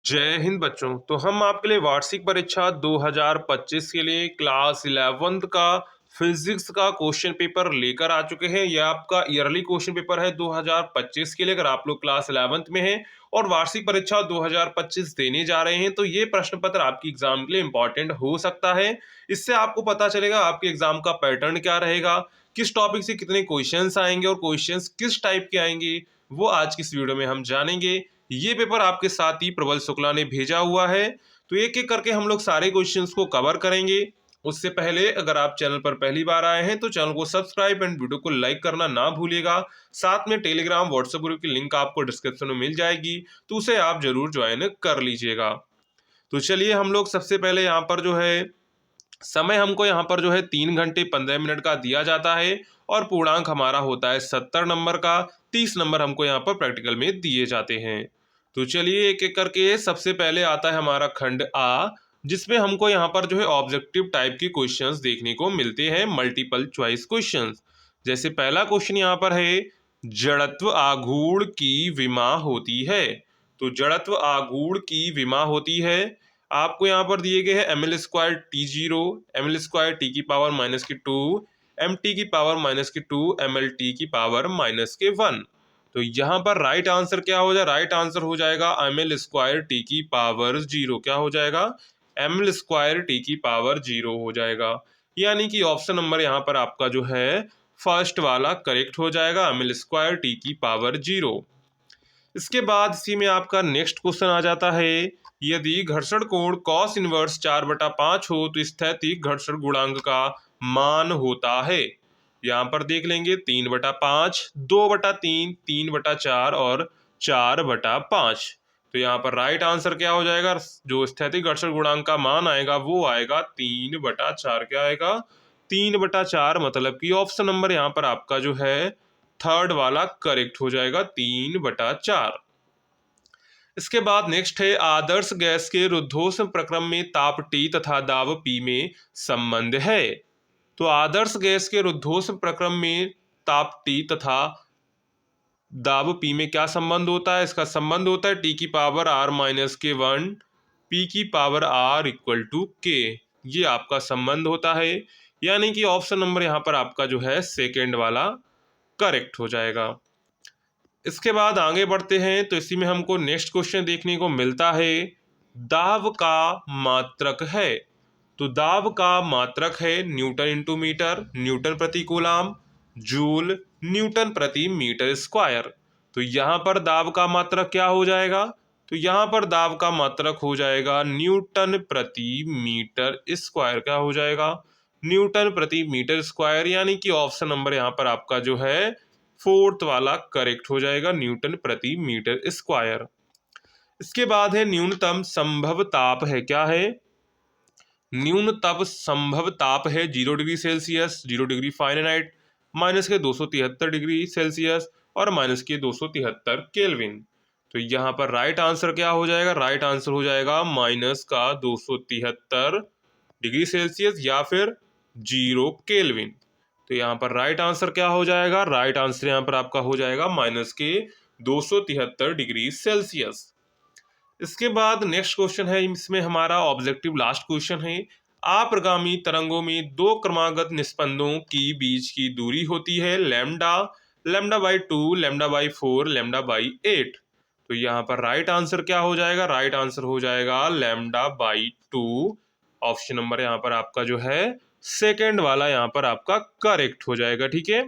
जय हिंद बच्चों। तो हम आपके लिए वार्षिक परीक्षा 2025 के लिए क्लास 11th का फिजिक्स का क्वेश्चन पेपर लेकर आ चुके हैं। यह आपका ईयरली क्वेश्चन पेपर है 2025 के लिए। अगर आप लोग क्लास 11th में हैं और वार्षिक परीक्षा 2025 देने जा रहे हैं तो ये प्रश्न पत्र आपकी एग्जाम के लिए इंपॉर्टेंट हो सकता है। इससे आपको पता चलेगा आपके एग्जाम का पैटर्न क्या रहेगा, किस टॉपिक से कितने क्वेश्चंस आएंगे और क्वेश्चंस किस टाइप के आएंगे, वो आज की इस वीडियो में हम जानेंगे। ये पेपर आपके साथ ही प्रबल शुक्ला ने भेजा हुआ है, तो एक एक करके हम लोग सारे क्वेश्चंस को कवर करेंगे। उससे पहले अगर आप चैनल पर पहली बार आए हैं तो चैनल को सब्सक्राइब एंड वीडियो को लाइक करना ना भूलिएगा। साथ में टेलीग्राम व्हाट्सएप ग्रुप की लिंक आपको डिस्क्रिप्शन में मिल जाएगी, तो उसे आप जरूर ज्वाइन कर लीजिएगा। तो चलिए हम लोग सबसे पहले यहाँ पर जो है समय हमको यहाँ पर जो है 3 घंटे 15 मिनट का दिया जाता है और पूर्णांक हमारा होता है 70 नंबर का। 30 नंबर हमको यहाँ पर प्रैक्टिकल में दिए जाते हैं। तो चलिए एक एक करके सबसे पहले आता है हमारा खंड आ, जिसमें हमको यहाँ पर जो है ऑब्जेक्टिव टाइप के क्वेश्चंस देखने को मिलते हैं, मल्टीपल चॉइस क्वेश्चंस। जैसे पहला क्वेश्चन यहाँ पर है, जड़त्व आघूर्ण की विमा होती है। तो जड़त्व आघूर्ण की विमा होती है, आपको यहाँ पर दिए गए हैं ml² T0, ml² T⁻⁻2, mt⁻⁻2, mlt⁻⁻1। तो यहाँ पर राइट आंसर क्या हो जाए, राइट आंसर हो जाएगा ml²T⁻0। क्या हो जाएगा, ml²T⁻0 हो जाएगा। यानी कि ऑप्शन नंबर यहाँ पर आपका जो है फर्स्ट वाला करेक्ट हो जाएगा, ml²T⁻0। इसके बाद इसी में आपका नेक्स्ट क्वेश्चन आ जाता है, यदि घर्षण कोण cos इनवर्स 4/5 हो तो स्थैतिक घर्षण गुणांक का मान होता है। यहाँ पर देख लेंगे 3/5, 2/3, 3/4 और 4/5। तो यहाँ पर राइट आंसर क्या हो जाएगा, जो स्थैतिक घर्षण गुणांक का मान आएगा वो आएगा 3/4। क्या आएगा, 3/4। मतलब कि ऑप्शन नंबर यहाँ पर आपका जो है थर्ड वाला करेक्ट हो जाएगा, 3/4। इसके बाद नेक्स्ट है, आदर्श गैस के रुद्धोष्म प्रक्रम में ताप T तथा दाब P में संबंध है। तो आदर्श गैस के रुद्धोष्म प्रक्रम में ताप T तथा दाब P में क्या संबंध होता है, इसका संबंध होता है T⁻⁻⁻⁴ P⁻R=K। ये आपका संबंध होता है। यानी कि ऑप्शन नंबर यहाँ पर आपका जो है सेकेंड वाला करेक्ट हो जाएगा। इसके बाद आगे बढ़ते हैं तो इसी में हमको नेक्स्ट क्वेश्चन देखने को मिलता है, दाब का मात्रक है। तो दाब का मात्रक है न्यूटन इंटू मीटर, न्यूटन प्रति कूलाम, जूल, न्यूटन प्रति मीटर स्क्वायर। तो यहाँ पर दाब का मात्रक क्या हो जाएगा, तो यहाँ पर दाब का मात्रक हो जाएगा न्यूटन प्रति मीटर स्क्वायर। क्या हो जाएगा, न्यूटन प्रति मीटर स्क्वायर। यानी कि ऑप्शन नंबर यहाँ पर आपका जो है फोर्थ वाला करेक्ट हो जाएगा, न्यूटन प्रति मीटर स्क्वायर। इसके बाद है न्यूनतम संभव ताप है। क्या है, न्यूनतम संभव ताप है 0 degree Celsius, 0 degree Fahrenheit, -273 degree Celsius और -273 केल्विन। तो यहाँ पर राइट आंसर क्या हो जाएगा, राइट आंसर हो जाएगा -273 डिग्री सेल्सियस या फिर 0 केल्विन। तो यहाँ पर राइट आंसर क्या हो जाएगा, राइट आंसर यहाँ पर आपका हो जाएगा -273 डिग्री सेल्सियस। इसके बाद नेक्स्ट क्वेश्चन है, इसमें हमारा ऑब्जेक्टिव लास्ट क्वेश्चन है, आप्रगामी तरंगों में दो क्रमागत निस्पंदों की बीच की दूरी होती है लैम्डा, λ/2, λ/4, λ/8। तो यहाँ पर राइट आंसर क्या हो जाएगा, राइट आंसर हो जाएगा λ/2। ऑप्शन नंबर यहाँ पर आपका जो है सेकेंड वाला यहाँ पर आपका करेक्ट हो जाएगा। ठीक है,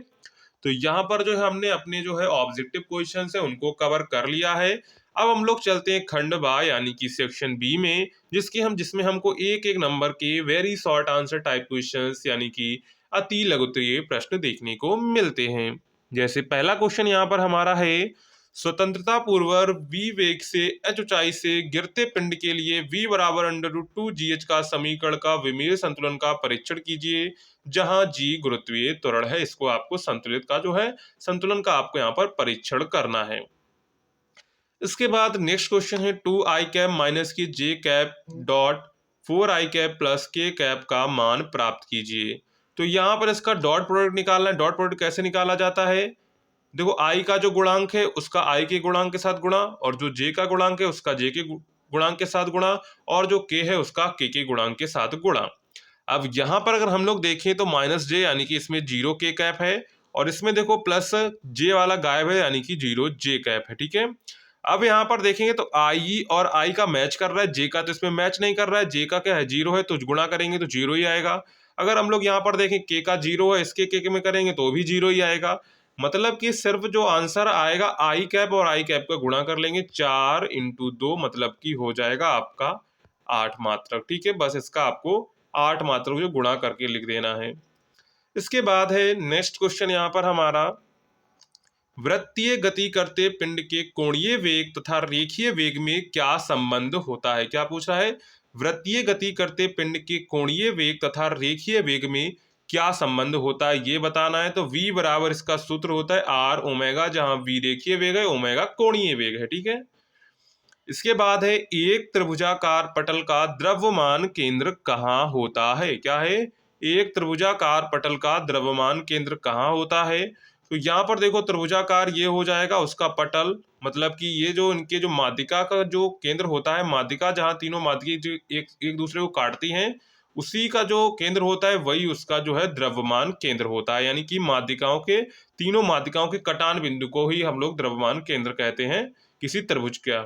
तो यहाँ पर जो है हमने अपने जो है ऑब्जेक्टिव क्वेश्चन है उनको कवर कर लिया है। अब हम लोग चलते हैं खंड बा यानी कि सेक्शन बी में, जिसमें हमको एक एक नंबर के very short answer type questions यानी कि अति लघुत्तरीय प्रश्न देखने को मिलते हैं। जैसे पहला क्वेश्चन यहाँ पर हमारा है, स्वतंत्रता पूर्व v वेग से h ऊंचाई से गिरते पिंड के लिए v = √2gh का समीकरण का विमीय संतुलन का परीक्षण कीजिए, जहां g गुरुत्वीय त्वरण है। इसको आपको संतुलित का जो है संतुलन का आपको यहाँ पर परीक्षण करना है। इसके बाद नेक्स्ट क्वेश्चन है, 2i - j dot 4i plus k का मान प्राप्त कीजिए। तो यहाँ पर इसका डॉट प्रोडक्ट निकालना है। डॉट प्रोडक्ट कैसे निकाला जाता है, देखो i का जो गुणांक है उसका i के गुणांक के साथ गुणा और जो j का गुणांक है उसका j के गुणांक के साथ गुणा, और जो k है उसका k गुणांक के साथ गुणा। अब यहाँ पर अगर हम लोग देखें तो माइनस जे यानी कि इसमें 0 k कैप है, और इसमें देखो प्लस जे वाला गायब है यानी कि 0 j कैप है। ठीक है, अब यहाँ पर देखेंगे तो आई और आई का मैच कर रहा है, जे का तो इसमें मैच नहीं कर रहा है, जे का क्या है 0 है, तो गुणा करेंगे तो 0 ही आएगा। अगर हम लोग यहाँ पर देखें के का 0 है, इसके के में करेंगे तो भी 0 ही आएगा। मतलब कि सिर्फ जो आंसर आएगा आई कैप और आई कैप का गुणा कर लेंगे, 4 × 2 मतलब कि हो जाएगा आपका 8 मात्रक। ठीक है, बस इसका आपको 8 मात्रक जो गुणा करके लिख देना है। इसके बाद है नेक्स्ट क्वेश्चन यहाँ पर हमारा, वृत्तीय गति करते पिंड के कोणीय वेग तथा रेखीय वेग में क्या संबंध होता है। क्या पूछ रहा है, वृत्तीय गति करते पिंड के कोणीय वेग तथा रेखीय वेग में क्या संबंध होता है, ये बताना है। तो v बराबर इसका सूत्र होता है r ओमेगा, जहां v रेखीय वेग है, ओमेगा कोणीय वेग है। ठीक है, इसके बाद है, एक त्रिभुजाकार पटल का द्रव्यमान केंद्र कहाँ होता है। क्या है, एक त्रिभुजाकार पटल का द्रव्यमान केंद्र कहाँ होता है। तो यहाँ पर देखो त्रिभुजाकार ये हो जाएगा उसका पटल, मतलब कि ये जो इनके जो माध्यिका का जो केंद्र होता है, माध्यिका जहाँ तीनों माध्यिका जो एक एक दूसरे को काटती हैं, उसी का जो केंद्र होता है वही उसका जो है द्रव्यमान केंद्र होता है। यानी कि माध्यिकाओं के, तीनों माध्यिकाओं के कटान बिंदु को ही हम लोग द्रव्यमान केंद्र कहते हैं किसी त्रिभुज का।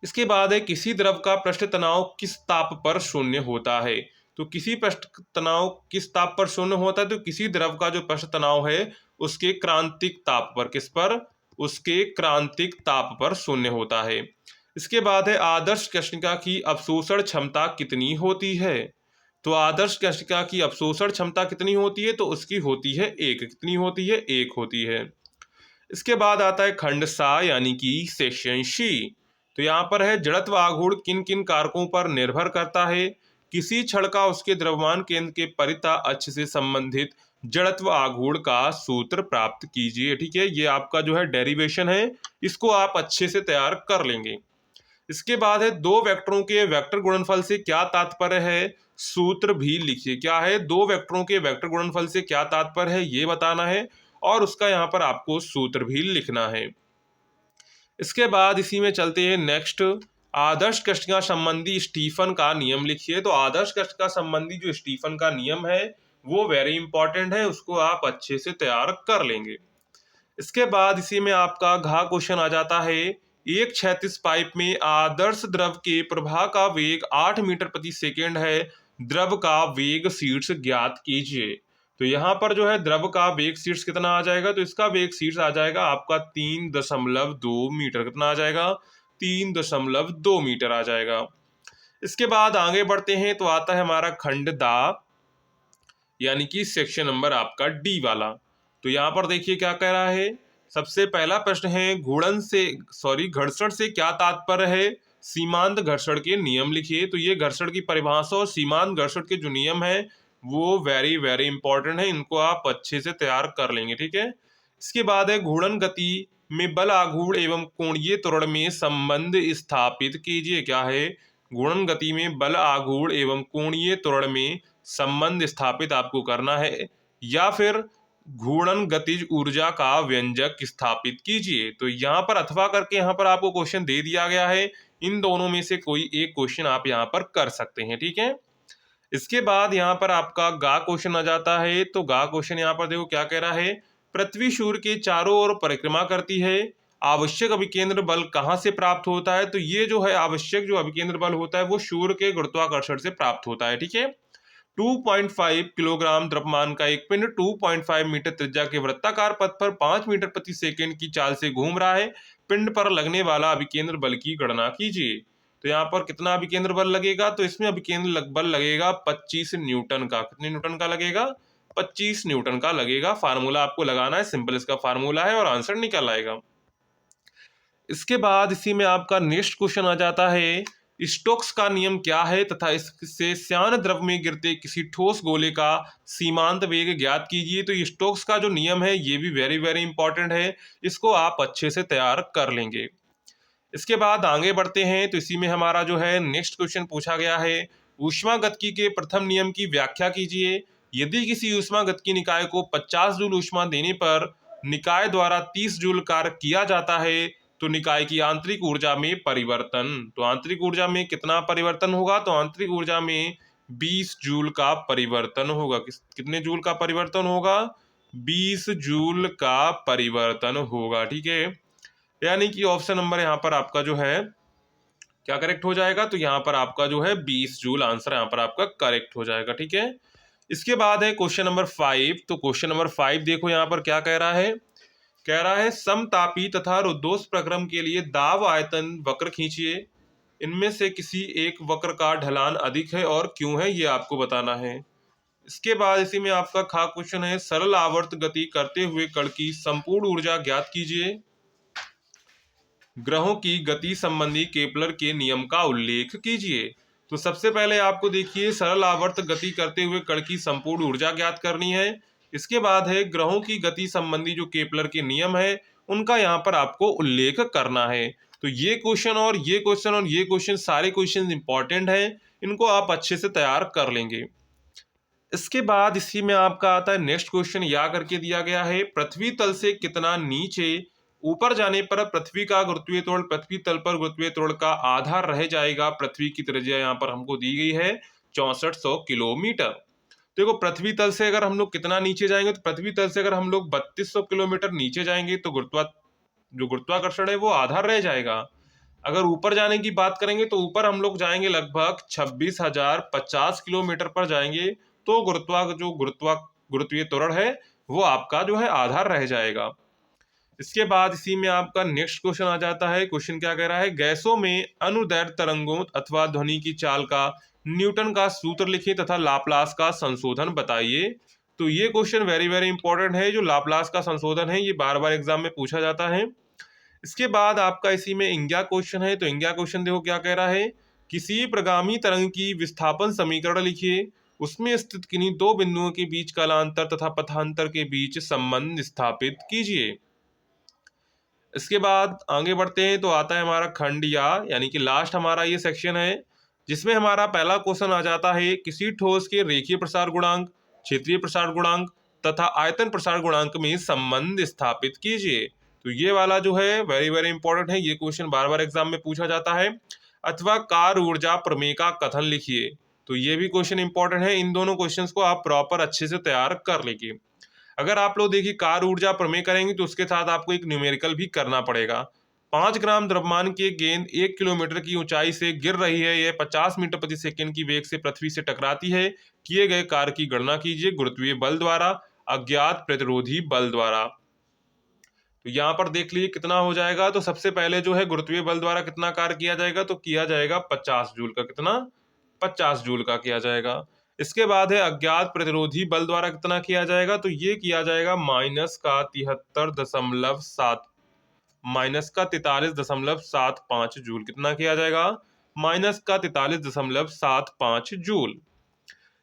इसके बाद है, किसी द्रव का पृष्ठ तनाव किस ताप पर शून्य होता है। तो किसी पृष्ठ तनाव किस ताप पर शून्य होता है, तो किसी द्रव का जो पृष्ठ तनाव है उसके क्रांतिक ताप पर, किस पर, उसके क्रांतिक ताप पर शून्य होता है। इसके बाद है, आदर्श कृष्णिका की अवशोषण क्षमता कितनी होती है। तो आदर्श कृष्णिका की अवशोषण क्षमता कितनी होती है, तो उसकी होती है 1। कितनी होती है, 1 होती है। इसके बाद आता है खंड सा यानी कि सेक्शन सी। तो यहाँ पर है, जड़त्व आघूर्ण किन किन कारकों पर निर्भर करता है। किसी छड़ का उसके द्रव्यमान केंद्र के परिता अक्ष से संबंधित जड़त्व आघूर्ण का सूत्र प्राप्त कीजिए। ठीक है, ये आपका जो है डेरिवेशन है, इसको आप अच्छे से तैयार कर लेंगे। इसके बाद है, दो वेक्टरों के वेक्टर गुणनफल से क्या तात्पर्य है, सूत्र भी लिखिए। क्या है, दो वेक्टरों के वेक्टर गुणनफल से क्या तात्पर्य है ये बताना है, और उसका यहाँ पर आपको सूत्र भी लिखना है। इसके बाद इसी में चलते हैं नेक्स्ट, आदर्श कृष्णिका संबंधी स्टीफन का नियम लिखिए। तो आदर्श कृष्णिका संबंधी जो स्टीफन का नियम है वो वेरी इंपॉर्टेंट है, उसको आप अच्छे से तैयार कर लेंगे। इसके बाद इसी में आपका घ क्वेश्चन आ जाता है, एक क्षैतिज पाइप में आदर्श द्रव के प्रवाह का वेग 8 मीटर प्रति सेकेंड है, द्रव का वेग शीर्ष ज्ञात कीजिए। तो यहाँ पर जो है द्रव का वेग शीर्ष कितना आ जाएगा, तो इसका वेग शीर्ष आ जाएगा आपका 3.2 मीटर। कितना आ जाएगा, 3.2 मीटर आ जाएगा। इसके बाद आगे बढ़ते हैं तो आता है हमारा खंड दा, यानी कि सेक्शन नंबर आपका डी वाला। तो यहाँ पर देखिए क्या कह रहा है, सबसे पहला प्रश्न है, घर्षण से क्या तात्पर्य है, सीमांत घर्षण के नियम लिखिए। तो ये घर्षण की परिभाषा और सीमांत घर्षण के जो नियम है वो वेरी वेरी इंपॉर्टेंट है, इनको आप अच्छे से तैयार कर लेंगे। ठीक है, इसके बाद है, घूर्णन गति में बल आघूर्ण एवं कोणीय त्वरण में संबंध स्थापित कीजिए। क्या है, घूर्णन गति में बल आघूर्ण एवं कोणीय त्वरण में संबंध स्थापित आपको करना है, या फिर घूर्णन गतिज ऊर्जा का व्यंजक स्थापित कीजिए। तो यहाँ पर अथवा करके यहाँ पर आपको क्वेश्चन दे दिया गया है, इन दोनों में से कोई एक क्वेश्चन आप यहाँ पर कर सकते हैं। ठीक है, इसके बाद यहाँ पर आपका गा क्वेश्चन आ जाता है। तो गा क्वेश्चन यहाँ पर देखो क्या कह रहा है, पृथ्वी सूर्य के चारों ओर परिक्रमा करती है, आवश्यक अभिकेंद्र बल कहाँ से प्राप्त होता है। तो ये जो है आवश्यक जो अभिकेंद्र बल होता है वो सूर्य के गुरुत्वाकर्षण से प्राप्त होता है। ठीक है, 2.5 किलोग्राम द्रव्यमान का एक पिंड 2.5 मीटर त्रिज्या के वृत्ताकार पथ पर 5 मीटर प्रति सेकंड की चाल से घूम रहा है, पिंड पर लगने वाला अभिकेंद्र बल की गणना कीजिए। तो यहाँ पर कितना अभिकेंद्र बल लगेगा, तो इसमें अभिकेंद्र बल लगेगा 25 न्यूटन का। कितने न्यूटन का लगेगा, 25 न्यूटन का लगेगा। फार्मूला आपको लगाना है, सिंपल इसका फार्मूला है और आंसर निकल आएगा। इसके बाद इसी में आपका नेक्स्ट क्वेश्चन आ जाता है, स्टोक्स का नियम क्या है तथा इससे श्यान द्रव में गिरते किसी ठोस गोले का सीमांत वेग ज्ञात कीजिए। तो स्टोक्स का जो नियम है ये भी वेरी वेरी इंपॉर्टेंट है, इसको आप अच्छे से तैयार कर लेंगे। इसके बाद आगे बढ़ते हैं तो इसी में हमारा जो है नेक्स्ट क्वेश्चन पूछा गया है, ऊष्मागतिकी के प्रथम नियम की व्याख्या कीजिए। यदि किसी ऊष्मागतिकी निकाय को 50 जूल ऊष्मा देने पर निकाय द्वारा 30 जूल कार्य किया जाता है तो निकाय की आंतरिक ऊर्जा में परिवर्तन, तो आंतरिक ऊर्जा में कितना परिवर्तन होगा, तो आंतरिक ऊर्जा में 20 जूल का परिवर्तन होगा। कितने जूल का परिवर्तन होगा, 20 जूल का परिवर्तन होगा। ठीक है, यानी कि ऑप्शन नंबर यहाँ पर आपका जो है क्या करेक्ट हो जाएगा, तो यहाँ पर आपका जो है 20 जूल आंसर यहाँ पर आपका करेक्ट हो जाएगा। ठीक है, इसके बाद है क्वेश्चन नंबर 5। तो क्वेश्चन नंबर 5 देखो यहाँ पर क्या कह रहा है, कह रहा है समतापी तथा रुद्धोष्म प्रक्रम के लिए दाब आयतन वक्र खींचिए, इनमें से किसी एक वक्र का ढलान अधिक है और क्यों है, ये आपको बताना है। इसके बाद इसी में आपका खा क्वेश्चन है, सरल आवर्त गति करते हुए कण की संपूर्ण ऊर्जा ज्ञात कीजिए, ग्रहों की गति संबंधी केपलर के नियम का उल्लेख कीजिए। तो सबसे पहले आपको देखिए सरल आवर्त गति करते हुए कण की संपूर्ण ऊर्जा ज्ञात करनी है। इसके बाद है ग्रहों की गति संबंधी जो केपलर के नियम है उनका यहाँ पर आपको उल्लेख करना है। तो ये क्वेश्चन और ये क्वेश्चन और ये क्वेश्चन सारे क्वेश्चन इंपॉर्टेंट हैं, इनको आप अच्छे से तैयार कर लेंगे। इसके बाद इसी में आपका आता है नेक्स्ट क्वेश्चन, या करके दिया गया है, पृथ्वी तल से कितना नीचे ऊपर जाने पर पृथ्वी का गुरुत्वीय त्वरण पृथ्वी तल पर गुरुत्वीय त्वरण का आधा रह जाएगा। पृथ्वी की त्रिज्या यहाँ पर हमको दी गई है 6400 किलोमीटर। देखो पृथ्वी तल से अगर हम लोग कितना नीचे जाएंगे, तो पृथ्वी तल से अगर हम लोग 3200 किलोमीटर नीचे जाएंगे तो जो गुरुत्वाकर्षण है वो आधा रह जाएगा। अगर ऊपर जाने की बात करेंगे तो ऊपर हम लोग जाएंगे लगभग 26,050 किलोमीटर पर जाएंगे, तो गुरुत्वीय त्वरण है वो आपका जो है आधा रह जाएगा। इसके बाद इसी में आपका नेक्स्ट क्वेश्चन आ जाता है। क्वेश्चन क्या कह रहा है, गैसों में अनुदैर्घ्य तरंगों अथवा ध्वनि की चाल का न्यूटन का सूत्र लिखिए तथा लाप्लास का संशोधन बताइए। तो ये क्वेश्चन वेरी वेरी इंपॉर्टेंट है, जो लाप्लास का संशोधन है ये बार बार एग्जाम में पूछा जाता है। इसके बाद आपका इसी में इंग्या क्वेश्चन है। तो इंग्या क्वेश्चन देखो क्या कह रहा है, किसी प्रगामी तरंग की विस्थापन समीकरण लिखिए, उसमें स्थित किन्हीं दो बिंदुओं के बीच कालांतर तथा पथांतर के बीच संबंध स्थापित कीजिए। इसके बाद आगे बढ़ते हैं तो आता है हमारा खंड यानी कि लास्ट हमारा ये सेक्शन है, जिसमें हमारा पहला क्वेश्चन आ जाता है, किसी ठोस के रेखीय प्रसार गुणांक, क्षेत्रीय प्रसार गुणांक तथा आयतन प्रसार गुणांक में संबंध स्थापित कीजिए। तो ये वाला जो है वेरी वेरी इंपॉर्टेंट है, ये क्वेश्चन बार बार एग्जाम में पूछा जाता है। अथवा कार्य ऊर्जा प्रमेय का कथन लिखिए, तो ये भी क्वेश्चन इंपॉर्टेंट है। इन दोनों क्वेश्चंस को आप प्रॉपर अच्छे से तैयार कर लीजिए। अगर आप लोग देखिए कार्य ऊर्जा प्रमेय करेंगे तो उसके साथ आपको एक न्यूमेरिकल भी करना पड़ेगा। 5 ग्राम द्रव्यमान की एक गेंद 1 किलोमीटर की ऊंचाई से गिर रही है, यह 50 मीटर प्रति सेकंड की वेग से पृथ्वी से टकराती है, किए गए कार्य की गणना कीजिए गुरुत्वीय बल द्वारा, अज्ञात प्रतिरोधी बल द्वारा। तो यहाँ पर देख लीजिए कितना हो जाएगा। तो सबसे पहले जो है गुरुत्वीय बल द्वारा कितना कार्य किया जाएगा, तो किया जाएगा 50 जूल का, कितना 50 जूल का किया जाएगा। इसके बाद है अज्ञात प्रतिरोधी बल द्वारा कितना किया जाएगा, तो ये किया जाएगा माइनस का 43.75 जूल, कितना किया जाएगा -43.75 जूल।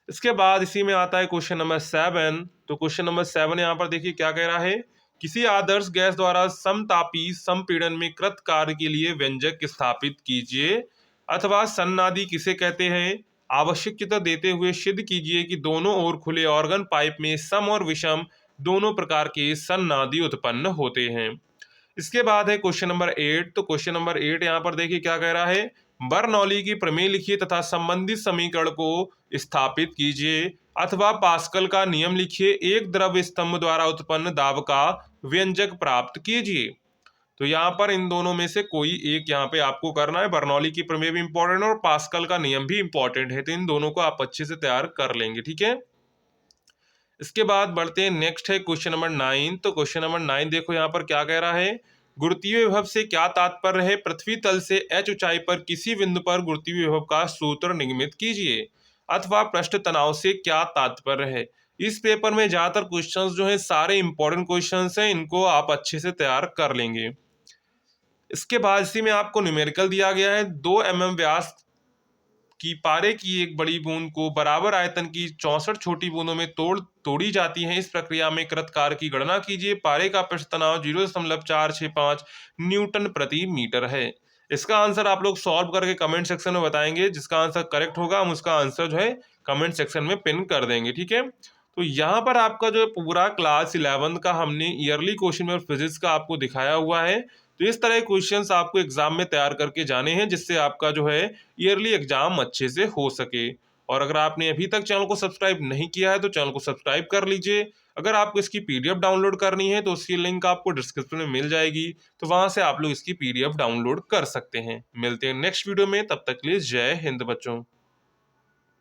इसके बाद इसी में आता है क्वेश्चन नंबर 7। तो क्वेश्चन नंबर 7 यहाँ पर देखिए क्या कह रहा है, किसी आदर्श गैस द्वारा समतापी संपीड़न में कृत कार्य के लिए व्यंजक स्थापित कीजिए, अथवा सन्नादि किसे कहते हैं, आवश्यकता देते हुए सिद्ध कीजिए कि दोनों ओर खुले ऑर्गन पाइप में सम और विषम दोनों प्रकार के सन्नादि उत्पन्न होते हैं। इसके बाद है क्वेश्चन नंबर 8। तो क्वेश्चन नंबर 8 यहाँ पर देखिए क्या कह रहा है, बर्नौली की प्रमेय लिखिए तथा संबंधित समीकरण को स्थापित कीजिए, अथवा पास्कल का नियम लिखिए, एक द्रव स्तंभ द्वारा उत्पन्न दाब का व्यंजक प्राप्त कीजिए। तो यहाँ पर इन दोनों में से कोई एक यहाँ पे आपको करना है। बर्नौली की प्रमेय भी इंपॉर्टेंट है और पास्कल का नियम भी इंपॉर्टेंट है, तो इन दोनों को आप अच्छे से तैयार कर लेंगे। ठीक है, इसके बाद बढ़ते हैं नेक्स्ट है क्वेश्चन नंबर 9। तो क्वेश्चन नंबर 9 देखो यहाँ पर क्या कह रहा है, गुरुत्वीय विभव से क्या तात्पर्य है, पृथ्वी तल से h ऊंचाई पर किसी बिंदु पर गुरुत्वीय विभव का सूत्र निगमित कीजिए, अथवा पृष्ठ तनाव से क्या तात्पर्य है। इस पेपर में ज्यादातर क्वेश्चंस जो है सारे इंपॉर्टेंट क्वेश्चंस हैं, इनको आप अच्छे से तैयार कर लेंगे। इसके बाद इसी में आपको न्यूमेरिकल दिया गया है, 2 mm व्यास की पारे की एक बड़ी बूंद को बराबर आयतन की 64 छोटी बूंदों में तोड़ी जाती है। इस प्रक्रिया में कृत कार्य की गणना कीजिए। पारे का पृष्ठ तनाव 0.465 न्यूटन प्रति मीटर है। इसका आंसर आप लोग सॉल्व करके कमेंट सेक्शन में बताएंगे, जिसका आंसर करेक्ट होगा हम उसका आंसर जो है कमेंट सेक्शन में पिन कर देंगे। ठीक है, तो यहाँ पर आपका जो पूरा क्लास 11 का हमने ईयरली क्वेश्चन पेपर फिजिक्स का आपको दिखाया हुआ है। तो तो इस तरह के क्वेश्चंस आपको एग्जाम में तैयार करके जाने हैं, जिससे आपका जो है ईयरली एग्जाम अच्छे से हो सके। और अगर आपने अभी तक चैनल को सब्सक्राइब नहीं किया है तो चैनल को सब्सक्राइब कर लीजिए। अगर आपको इसकी पीडीएफ डाउनलोड करनी है तो उसकी लिंक आपको डिस्क्रिप्शन में मिल जाएगी, तो वहां से आप लोग इसकी पीडीएफ डाउनलोड कर सकते हैं। मिलते हैं नेक्स्ट वीडियो में, तब तक के लिए जय हिंद बच्चों।